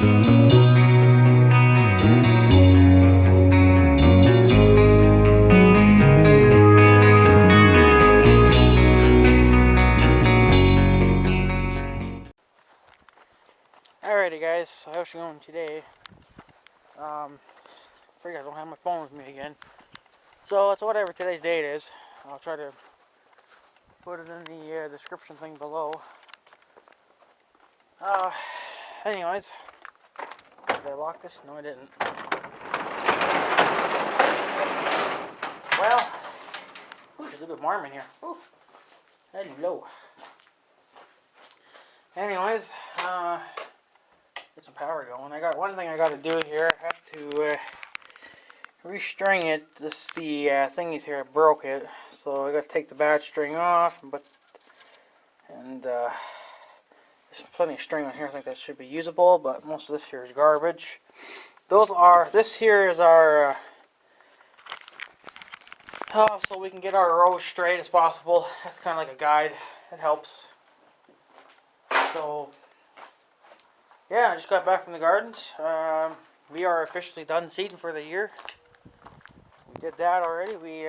Alrighty guys, so how's it going today? Figure I don't have my phone with me again. So it's whatever today's date is. I'll try to put it in the description thing below. Anyways, did I lock this? No, I didn't. Well, there's a little bit warm in here. Ooh, hello. Anyways, get some power going. I got one thing I got to do here. I have to restring it. The thingies here, I broke it, so I got to take the bad string off. And there's plenty of string on here. I think that should be usable, but most of this here is garbage. This here is our so we can get our rows straight as possible. That's kind of like a guide. It helps. So yeah, I just got back from the gardens. We are officially done seeding for the year. We did that already. We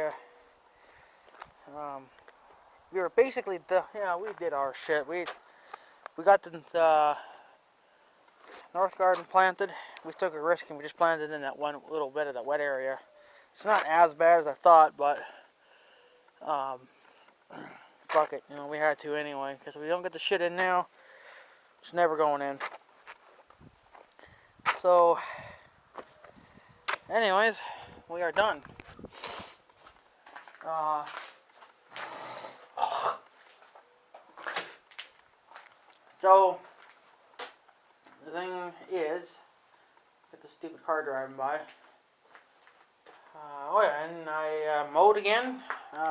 were basically we did our shit. We got the north garden planted. We took a risk and we just planted in that one little bit of that wet area. It's not as bad as I thought, but fuck it, we had to anyway, because if we don't get the shit in now, it's never going in. So anyways, we are done. So the thing is, get the stupid car driving by. Oh yeah, and I mowed again.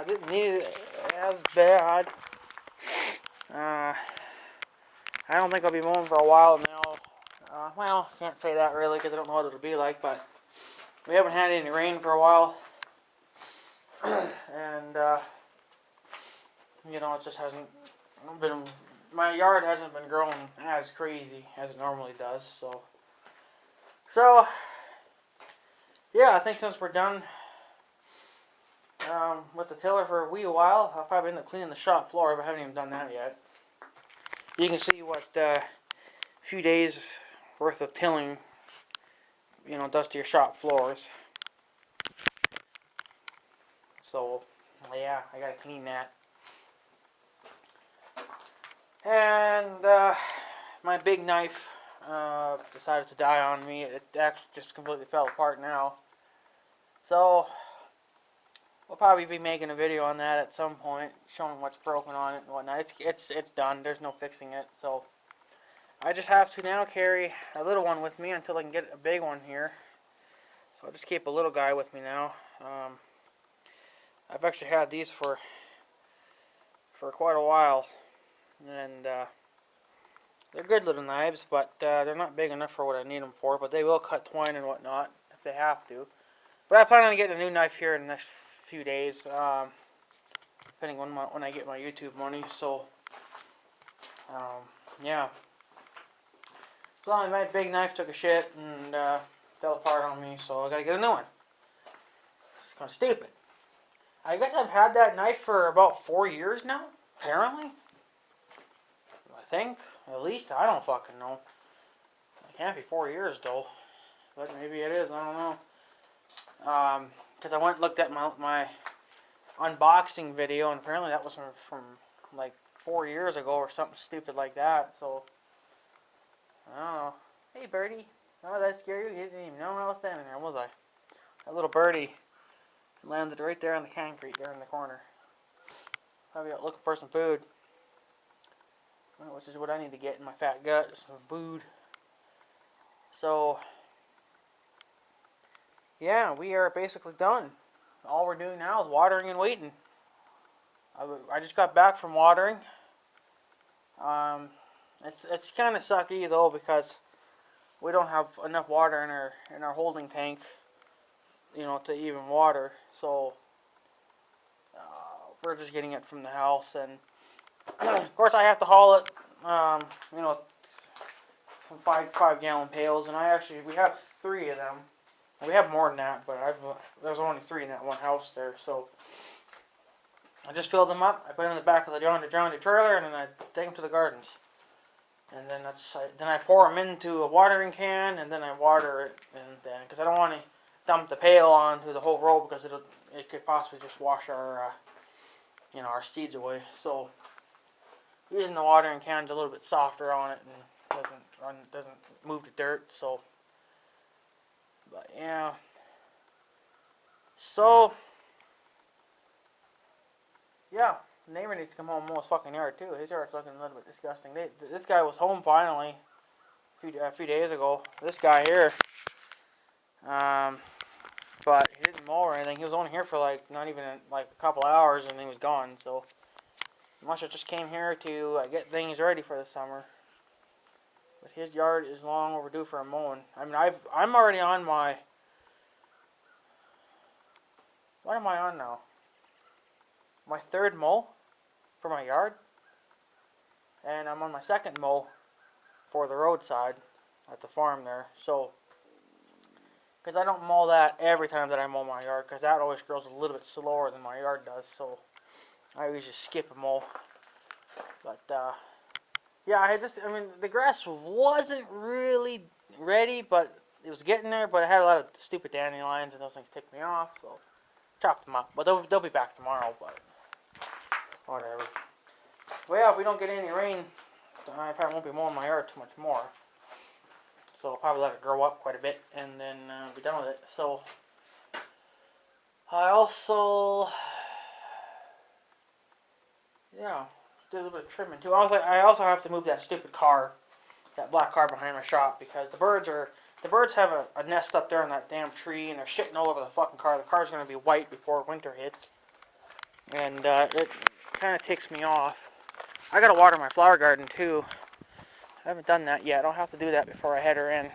Didn't need it as bad. I don't think I'll be mowing for a while now. Well, can't say that really because I don't know what it'll be like, but we haven't had any rain for a while. And it just hasn't been, my yard hasn't been growing as crazy as it normally does, so yeah, I think since we're done with the tiller for a wee while, I'll probably end up cleaning the shop floor, but I haven't even done that yet. You can see what a few days worth of tilling, does to your shop floors. So yeah, I gotta clean that. And my big knife decided to die on me. It actually just completely fell apart now. So we'll probably be making a video on that at some point, showing what's broken on it and whatnot. It's done. There's no fixing it. So I just have to now carry a little one with me until I can get a big one here. So I'll just keep a little guy with me now. I've actually had these for quite a while, and they're good little knives, but they're not big enough for what I need them for. But they will cut twine and whatnot if they have to. But I plan on getting a new knife here in the next few days, depending on when I get my YouTube money. So yeah. So my big knife took a shit and fell apart on me, so I gotta get a new one. It's kind of stupid. I guess I've had that knife for about 4 years now, apparently. I think, at least. I don't fucking know. It can't be 4 years, though. But maybe it is, I don't know. Because I went and looked at my unboxing video, and apparently that was from like 4 years ago or something stupid like that, so I don't know. Hey, birdie. Oh, did I scare you? You didn't even know I was standing there, was I? That little birdie landed right there on the concrete there in the corner. Probably out looking for some food. Which is what I need to get in my fat gut, some food. So yeah, we are basically done. All we're doing now is watering and waiting. I just got back from watering. It's kind of sucky though, because we don't have enough water in our holding tank, to even water. So we're just getting it from the house, and of course I have to haul it, 5 gallon pails, and we have 3 of them. We have more than that, but there's only 3 in that one house there, so I just filled them up. I put them in the back of the John Deere trailer, and then I take them to the gardens. And then I pour them into a watering can, and then I water it, and then because I don't want to dump the pail onto the whole row because it could possibly just wash our our seeds away. So using the watering can's a little bit softer on it and doesn't move the dirt. So, but yeah. So yeah. The neighbor needs to come home and mow his fucking yard too. His yard's looking a little bit disgusting. This guy was home finally a few days ago. This guy here, but he didn't mow or anything. He was only here for not even a couple hours, and he was gone. So he must have just came here to get things ready for the summer. But his yard is long overdue for a mowing. I mean, I'm already on my. What am I on now? My 3rd mow for my yard, and I'm on my 2nd mow for the roadside at the farm there. So, because I don't mow that every time that I mow my yard, because that always grows a little bit slower than my yard does. So I always just skip a mow. But yeah, the grass wasn't really ready, but it was getting there. But I had a lot of stupid dandelions, and those things ticked me off. So chopped them up. But they'll be back tomorrow. But whatever. Well, yeah, if we don't get any rain, I probably won't be mowing my yard too much more. So I'll probably let it grow up quite a bit and then be done with it. So I also, yeah, did a little bit of trimming too. I also have to move that stupid car, that black car behind my shop, because the birds have a nest up there in that damn tree, and they're shitting all over the fucking car. The car's gonna be white before winter hits, and it kind of ticks me off. I gotta water my flower garden too. I haven't done that yet. I'll have to do that before I head her in.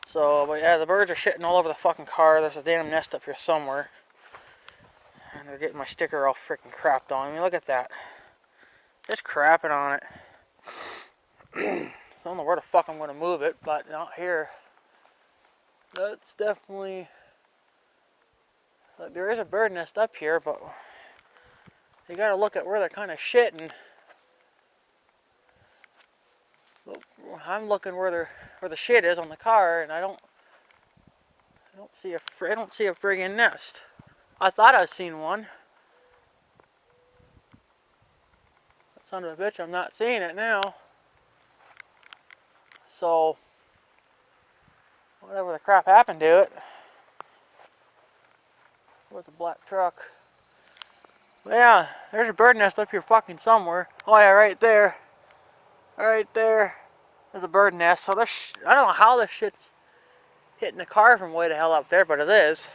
So, but yeah, the birds are shitting all over the fucking car. There's a damn nest up here somewhere. And they're getting my sticker all freaking crapped on. I mean, look at that. Just crapping on it. I don't know where the fuck I'm going to move it, but not here. That's definitely... There is a bird nest up here, but... You gotta look at where they're kind of shitting. I'm looking where the shit is on the car, and I don't see a friggin' nest. I thought I seen one. That son of a bitch, I'm not seeing it now. So whatever the crap happened to it. Where's the black truck? But yeah, there's a bird nest up here fucking somewhere. Oh yeah, right there. Right there. There's a bird nest. So I don't know how this shit's hitting the car from way the hell up there, but it is.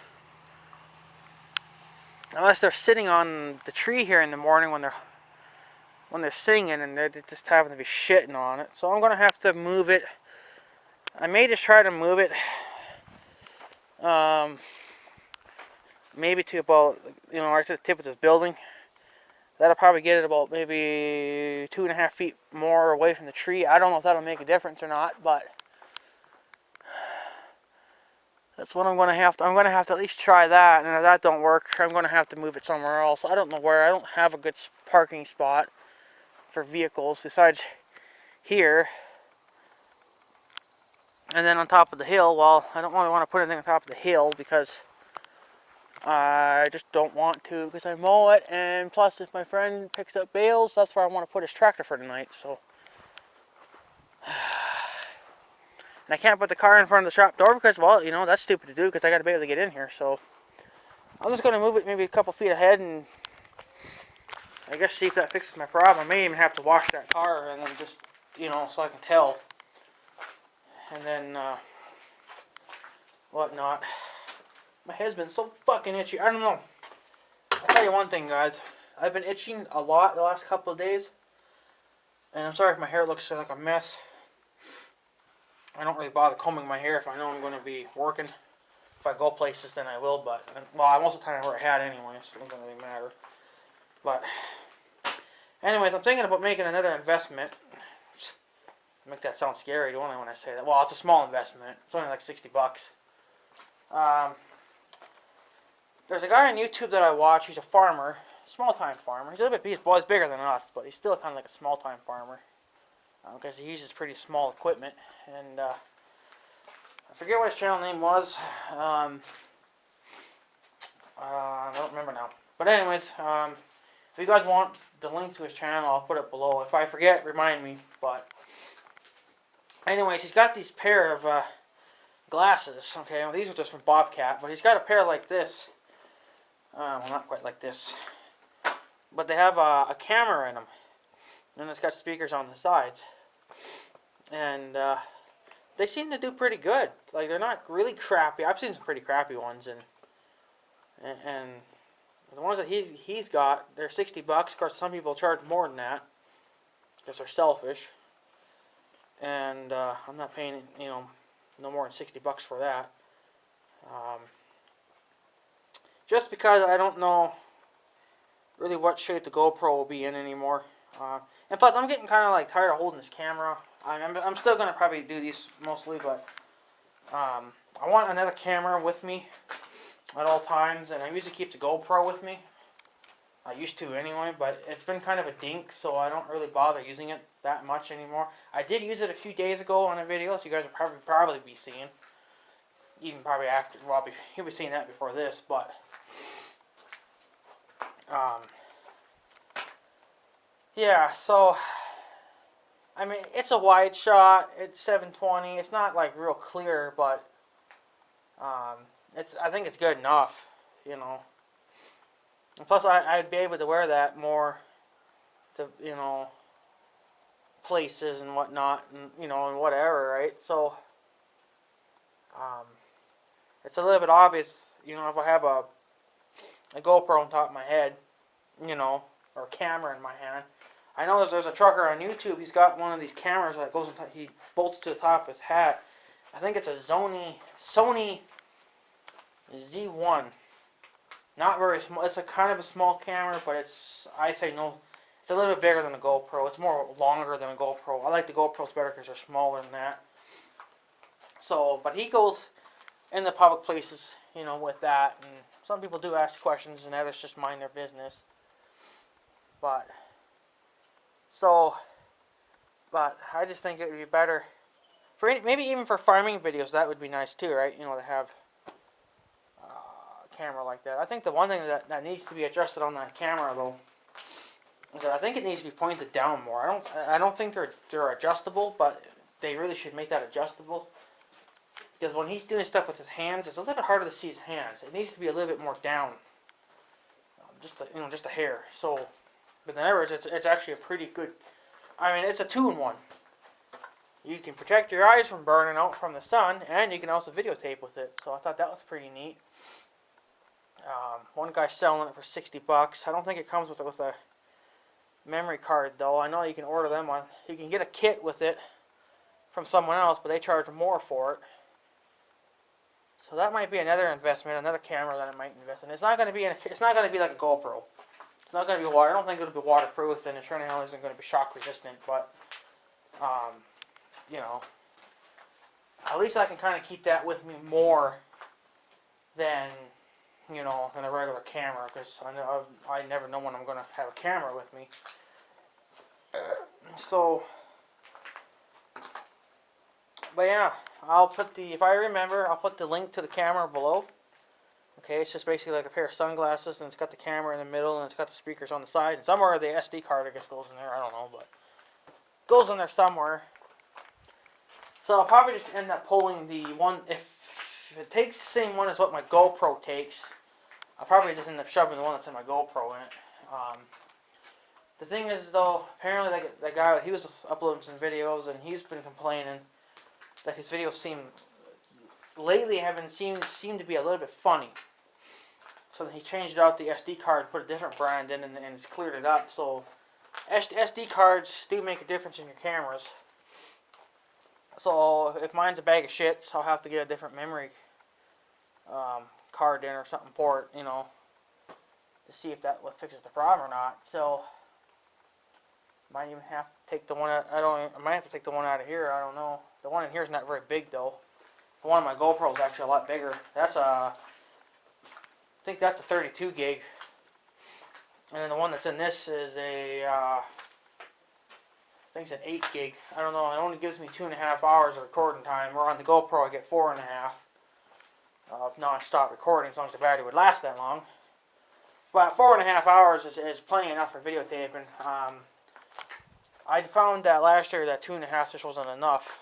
Unless they're sitting on the tree here in the morning when they're singing, and they're just having to be shitting on it. So I'm gonna have to move it. I may just try to move it. Maybe to about, right to the tip of this building. That'll probably get it about maybe 2.5 feet more away from the tree. I don't know if that'll make a difference or not, but that's what I'm going to have to at least try that. And if that don't work, I'm going to have to move it somewhere else. I don't know where. I don't have a good parking spot for vehicles besides here. And then on top of the hill, well, I don't really want to put anything on top of the hill because I just don't want to, because I mow it, and plus if my friend picks up bales, that's where I want to put his tractor for tonight. So, and I can't put the car in front of the shop door because, well, that's stupid to do because I got to be able to get in here. So I'm just going to move it maybe a couple feet ahead and I guess see if that fixes my problem. I may even have to wash that car and then just, so I can tell. And then whatnot. My head's been so fucking itchy. I don't know. I'll tell you one thing, guys. I've been itching a lot the last couple of days. And I'm sorry if my hair looks like a mess. I don't really bother combing my hair if I know I'm going to be working. If I go places, then I will. But, well, most of the time I wear a hat anyway, so it doesn't really matter. But, anyways, I'm thinking about making another investment. make that sound scary, don't I, when I say that? Well, it's a small investment. It's only like $60. There's a guy on YouTube that I watch. He's a farmer, small-time farmer. He's a little bit, he's bigger than us, but he's still kind of like a small-time farmer. Because he uses pretty small equipment. And I forget what his channel name was. I don't remember now. But anyways, if you guys want the link to his channel, I'll put it below. If I forget, remind me. But anyways, he's got these pair of glasses. Okay, well, these are just from Bobcat, but he's got a pair like this. Well, not quite like this, but they have a camera in them, and it's got speakers on the sides, and they seem to do pretty good. Like, they're not really crappy. I've seen some pretty crappy ones, and the ones that he's got, they're $60. Of course, some people charge more than that because they're selfish, and I'm not paying, no more than $60 for that. Just because I don't know really what shape the GoPro will be in anymore. And plus, I'm getting kind of like tired of holding this camera. I'm still going to probably do these mostly, but I want another camera with me at all times, and I usually keep the GoPro with me. I used to anyway, but it's been kind of a dink, so I don't really bother using it that much anymore. I did use it a few days ago on a video, so you guys will probably be seeing. Even probably after, well, you'll be seeing that before this, but yeah, so I mean, it's a wide shot. It's 720. It's not like real clear, but I think it's good enough, And plus, I'd be able to wear that more to places and whatnot, and and whatever, right? So it's a little bit obvious, if I have a GoPro on top of my head, or a camera in my hand. I know that there's a trucker on YouTube. He's got one of these cameras that goes he bolts to the top of his hat. I think it's a Sony Z1. Not very small. It's a kind of a small camera, but I say no. It's a little bit bigger than a GoPro. It's more longer than a GoPro. I like the GoPros better because they're smaller than that. So, but he goes in the public places, with that, and some people do ask questions, and others just mind their business. But I just think it would be better for maybe even for farming videos. That would be nice too, right? To have a camera like that. I think the one thing that needs to be adjusted on that camera though is that I think it needs to be pointed down more. I don't think they're adjustable, but they really should make that adjustable. Because when he's doing stuff with his hands, it's a little bit harder to see his hands. It needs to be a little bit more down, just a hair. So, but in other words, it's actually a pretty good. I mean, it's a 2-in-1. You can protect your eyes from burning out from the sun, and you can also videotape with it. So I thought that was pretty neat. One guy's selling it for $60. I don't think it comes with a memory card though. I know you can order them on. You can get a kit with it from someone else, but they charge more for it. So that might be another investment, another camera that I might invest in. It's not going to be like a GoPro. It's not going to be water. I don't think it'll be waterproof, and it certainly isn't going to be shock resistant. But at least I can kind of keep that with me more than than a regular camera, because I never know when I'm going to have a camera with me. So, but yeah, if I remember, I'll put the link to the camera below. Okay, it's just basically like a pair of sunglasses, and it's got the camera in the middle, and it's got the speakers on the side, and somewhere the SD card, I guess, goes in there. I don't know, but it goes in there somewhere. So I'll probably just end up pulling the one, if it takes the same one as what my GoPro takes, I'll probably just end up shoving the one that's in my GoPro in it. The thing is, though, apparently that guy, he was uploading some videos, and he's been complaining that his videos lately seem to be a little bit funny. So he changed out the SD card, put a different brand in, and it's cleared it up. So SD cards do make a difference in your cameras. So if mine's a bag of shits, I'll have to get a different memory card in or something for it, to see if that fixes the problem or not. So Might even have to take the one out, I might have to take the one out of here, I don't know. The one in here is not very big though. The one on my GoPro is actually a lot bigger. I think that's a 32 gig. And then the one that's in this is I think it's an 8 gig. I don't know, it only gives me 2.5 hours of recording time, where on the GoPro I get 4.5 of non-stop recording, as long as the battery would last that long. But 4.5 hours is plenty enough for videotaping. I found that last year that 2.5 just wasn't enough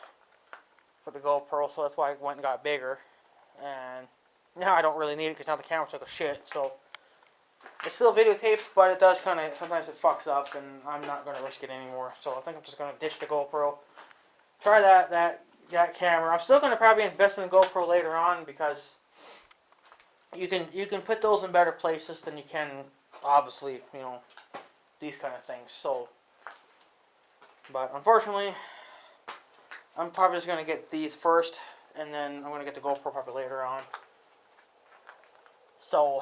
for the GoPro, so that's why I went and got bigger. And now I don't really need it because now the camera took a shit. So it still videotapes, but it does kind of, sometimes it fucks up, and I'm not going to risk it anymore. So I think I'm just going to ditch the GoPro. Try that camera. I'm still going to probably invest in the GoPro later on because you can put those in better places than you can, obviously, you know, these kind of things. So, but unfortunately, I'm probably just going to get these first, and then I'm going to get the GoPro probably later on. So,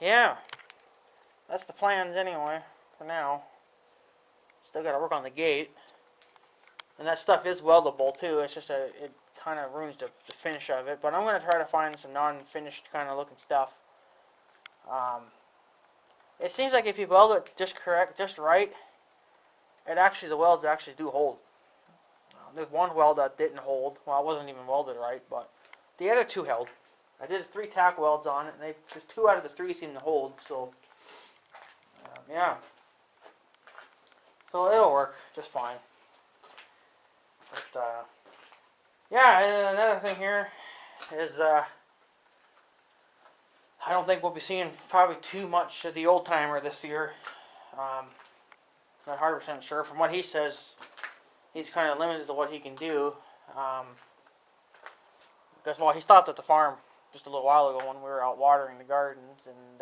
yeah, that's the plans anyway, for now. Still got to work on the gate. And that stuff is weldable too, it's just it kind of ruins the finish of it. But I'm going to try to find some non-finished kind of looking stuff. It seems like if you weld it just right, the welds actually do hold. There's one weld that didn't hold. Well, it wasn't even welded right, but the other two held. I did 3 tack welds on it, and 2 out of the 3 seem to hold. So, yeah. So it'll work just fine. But, yeah, and another thing here is I don't think we'll be seeing probably too much of the old timer this year. Not 100% sure. From what he says, he's kind of limited to what he can do. Because, well, he stopped at the farm just a little while ago when we were out watering the gardens, and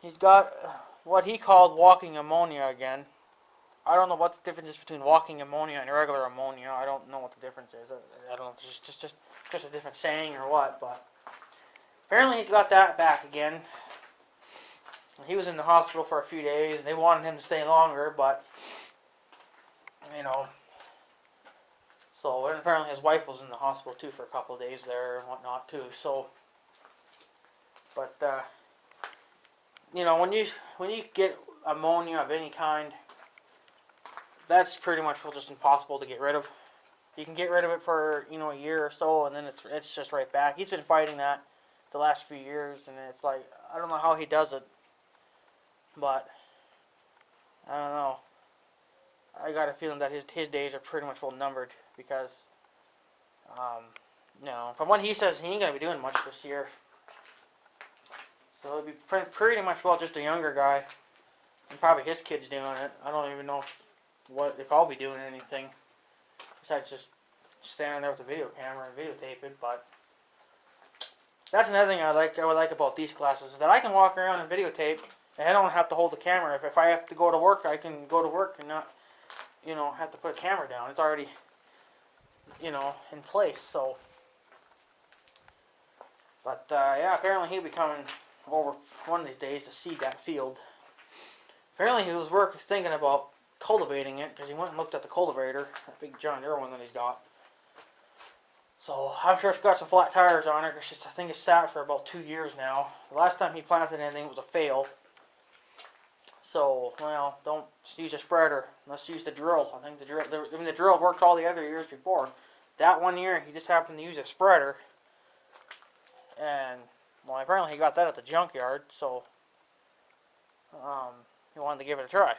he's got what he called walking ammonia again. I don't know what the difference is between walking ammonia and regular ammonia. I don't know what the difference is. I don't know if it's just a different saying or what, but apparently he's got that back again. He was in the hospital for a few days. They wanted him to stay longer, but, you know. So, and apparently his wife was in the hospital too for a couple of days there and whatnot too. So, but, you know, when you get ammonia of any kind, that's pretty much just impossible to get rid of. You can get rid of it for, you know, a year or so, and then it's just right back. He's been fighting that the last few years, and it's like, I don't know how he does it, but I don't know. I got a feeling that his days are pretty much well numbered because, you know, from what he says, he ain't gonna be doing much this year. So it'll be pretty much, well, just a younger guy, and probably his kid's doing it. I don't even know if I'll be doing anything besides just standing there with a video camera and videotape it. But that's another thing I would like about these classes, is that I can walk around and videotape, and I don't have to hold the camera. If I have to go to work, I can go to work and not, you know, have to put a camera down. It's already, you know, in place. So, but yeah, apparently he'll be coming over one of these days to see that field. Apparently he was thinking about cultivating it, because he went and looked at the cultivator, that big John Deere one that he's got. So I'm sure it's got some flat tires on it, because I think it's sat for about 2 years now. The last time he planted anything, it was a fail. So, well, don't use a spreader. Let's use the drill. I think the drill worked all the other years before. That one year, he just happened to use a spreader. And, well, apparently he got that at the junkyard, so he wanted to give it a try.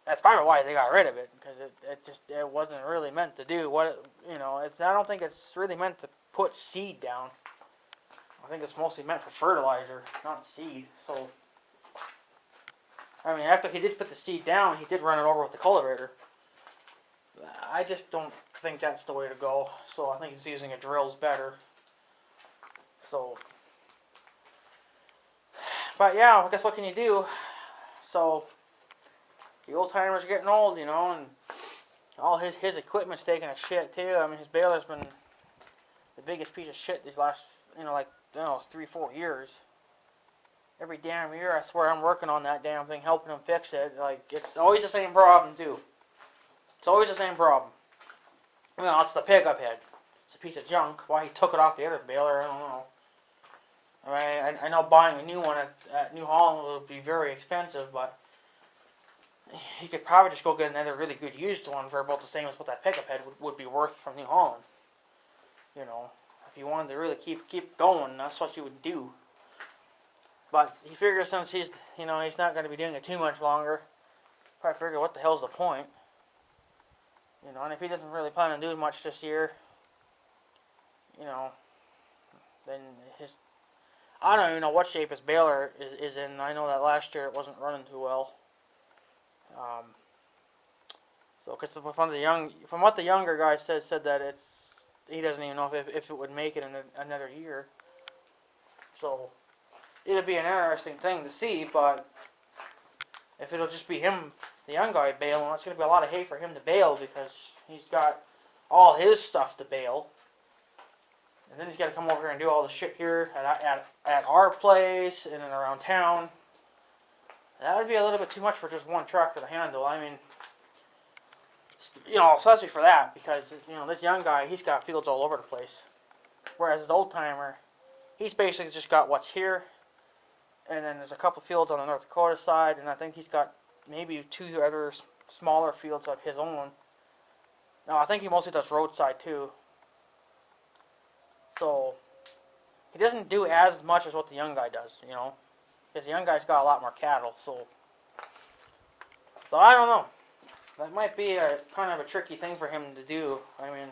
That's probably why they got rid of it, because it wasn't really meant to do what it, you know. I don't think it's really meant to put seed down. I think it's mostly meant for fertilizer, not seed. So, I mean, after he did put the seed down, he did run it over with the cultivator. I just don't think that's the way to go. So I think he's using a drill's better. So, but yeah, I guess what can you do? So, the old timers are getting old, you know, and all his equipment's taking a shit too. I mean, his baler's been the biggest piece of shit these last, you know, like, I don't know, 3-4 years. every damn year. I swear I'm working on that damn thing, helping him fix it. Like, it's always the same problem too. It's always the same problem. Well, it's the pickup head. It's a piece of junk. Why he took it off the other baler, I don't know. I know buying a new one at New Holland will be very expensive, but he could probably just go get another really good used one for about the same as what that pickup head would be worth from New Holland. You know, if you wanted to really keep going, that's what you would do. But he figures since he's not going to be doing it too much longer, probably figure what the hell's the point. You know, and if he doesn't really plan on doing much this year, you know, then I don't even know what shape his baler is in. I know that last year it wasn't running too well. So, because from what the younger guy said that he doesn't even know if it would make it in another year. So, it'll be an interesting thing to see, but if it'll just be him, the young guy, bailing, it's going to be a lot of hay for him to bail because he's got all his stuff to bail. And then he's got to come over here and do all the shit here at our place and then around town. That would be a little bit too much for just one tractor to handle. I mean, you know, especially for that, because, you know, this young guy, he's got fields all over the place. Whereas this old timer, he's basically just got what's here, and then there's a couple of fields on the North Dakota side, and I think he's got maybe 2 other smaller fields of his own. Now, I think he mostly does roadside too. So, he doesn't do as much as what the young guy does, you know. Because the young guy's got a lot more cattle, so I don't know. That might be a kind of a tricky thing for him to do. I mean,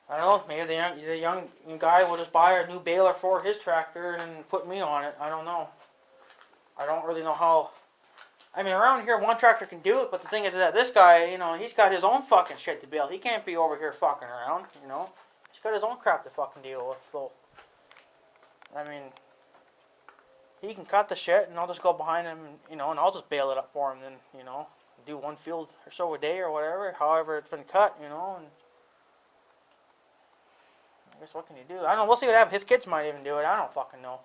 I don't know. Maybe the young guy will just buy a new baler for his tractor and put me on it. I don't know. I don't really know how. I mean, around here, one tractor can do it, but the thing is that this guy, you know, he's got his own fucking shit to bail. He can't be over here fucking around, you know. He's got his own crap to fucking deal with, so. I mean, he can cut the shit, and I'll just go behind him, you know, and I'll just bail it up for him, then, you know. Do one field or so a day or whatever, however it's been cut, you know, and I guess what can you do? I don't know, we'll see what happens. His kids might even do it, I don't fucking know.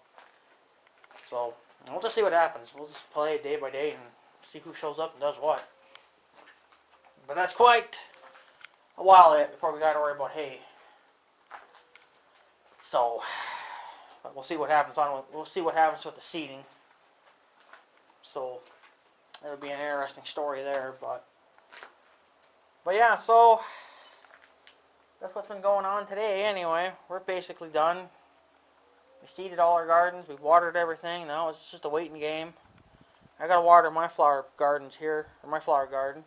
So, we'll just see what happens. We'll just play day by day and see who shows up and does what. But that's quite a while yet before we gotta worry about hay. So, but we'll see what happens we'll see what happens with the seeding. So, it'll be an interesting story there, but yeah, so that's what's been going on today anyway. We're basically done. We seeded all our gardens, we've watered everything, now it's just a waiting game. I gotta water my flower gardens here, or my flower garden.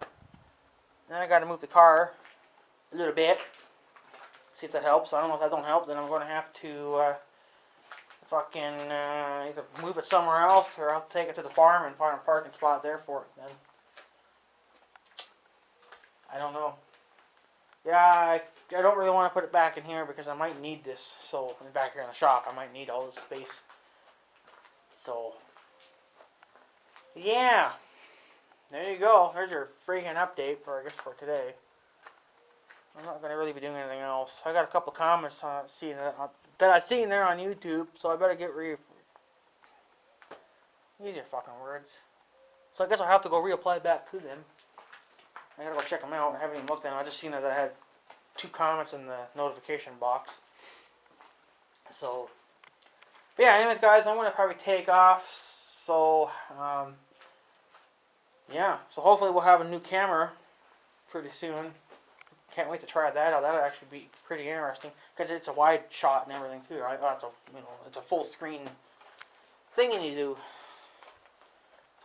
Then I gotta move the car a little bit, see if that helps. I don't know if that don't help, then I'm gonna have to either move it somewhere else or I'll have to take it to the farm and find a parking spot there for it then. I don't know. Yeah, I don't really want to put it back in here because I might need this. So, back here in the shop, I might need all this space. So, yeah. There you go. There's your freaking update for today. I'm not going to really be doing anything else. I got a couple comments that I seen there on YouTube, so I better get use your fucking words. So I guess I'll have to go reapply back to them. I gotta go check them out. I haven't even looked at them. I just seen that I had 2 comments in the notification box. So, but yeah, anyways guys, I'm gonna probably take off. So, yeah. So hopefully we'll have a new camera pretty soon. Can't wait to try that out. That'll actually be pretty interesting because it's a wide shot and everything too, right? It's a full screen thing you do.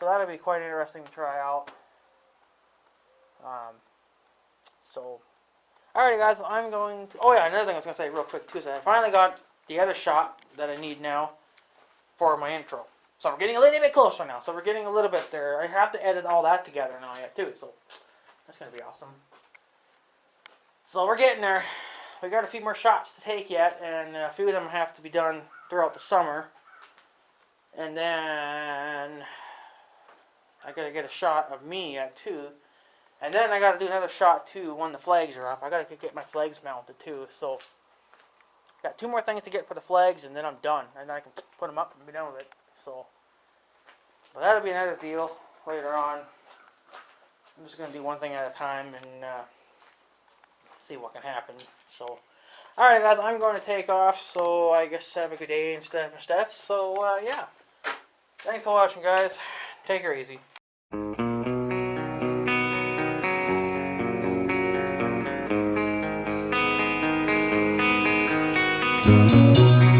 So that'll be quite interesting to try out. So, alrighty guys, I'm going to, oh yeah, another thing I was going to say real quick too is that I finally got the other shot that I need now for my intro. So we're getting a little bit closer now. So we're getting a little bit there. I have to edit all that together now yet too, so that's going to be awesome. So we're getting there. We got a few more shots to take yet, and a few of them have to be done throughout the summer. And then I got to get a shot of me yet too. And then I got to do another shot too when the flags are up. I got to get my flags mounted too. So Got 2 more things to get for the flags, and then I'm done. And I can put them up and be done with it. So, but that'll be another deal later on. I'm just going to do one thing at a time and see what can happen. So, alright guys, I'm going to take off. So, I guess have a good day and stuff. So, yeah. Thanks for watching, guys. Take her easy. Thank you.